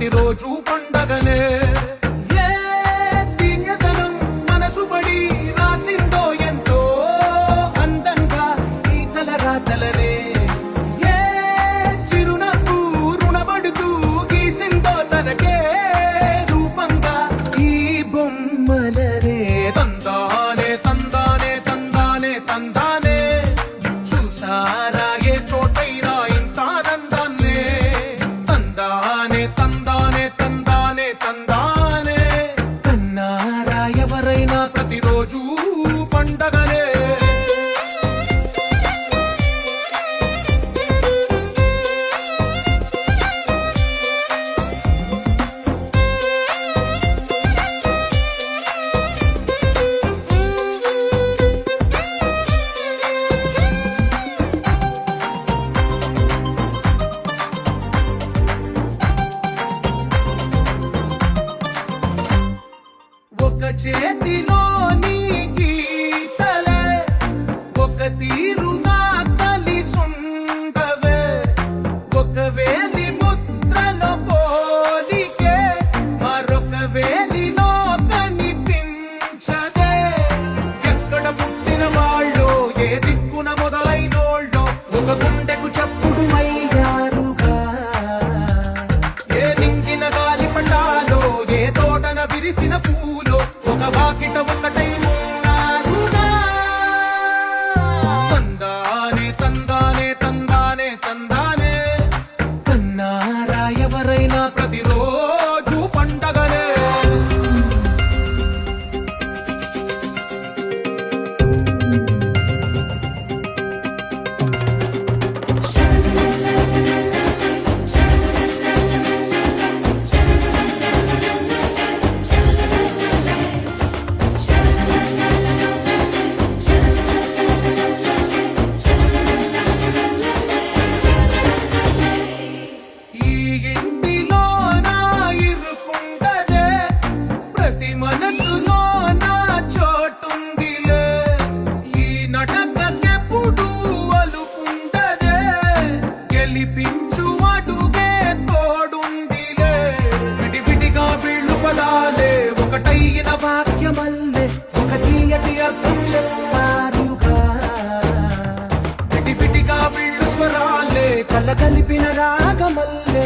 ప్రతిరోజు పండగనే. ఏ తీయదనం మనసు పడి రాసిందో ఎంతో అందంగా ఈ తలరాతలనే. ఏ చిరునవ్వు రుణపడుతూ గీసిందో తనకే రూపంగా ఈ బొమ్మలనే. తందానే తందానే తందానే తందానే చూసారా ఏ చోటైనా ఇంత ఆనందాన్నే. తందానే తందానే తందానే తందానే కన్నారా ఎవరైనా ప్రతిరోజు పండగనే. ఒక చేతిలోని గీతలే ఒక తీరుగా కలిసుండవే. ఒక వేలి ముద్రల పోలికే మరొక వేలిలో కనిపించదే. ఎక్కడ పుట్టిన వాళ్ళో ఏ దిక్కున మొదలైనోళ్ళో ఒక గుండెకు చప్పుడు అయ్యారుగా. ఏ నింగిన గాలి పటాలో ఏ తోటన విరిసిన పూలో ఒక వాకిట ఒకటై ఉన్నారుగా. తందానే తందానే తందానే తందానే కన్నారా ఎవరైనా ప్రతిరోజు పండగనే. ఈ ఇంటిలో నా ఇరుకుండదే ప్రతి మనసులో నా చోటుందిలే. ఈ నటకెప్పుడు అలుపుండదే గెలిపించు అడుగే తోడుందిలే. విడివిడిగా వీళ్ళు పదాలే ఒకటైన వాక్యమల్లే ఒక తీయటి అర్థం చెప్పారుగా. విడివిడిగా వీళ్ళు స్వరాలే కలగలిపిన రాగమల్లే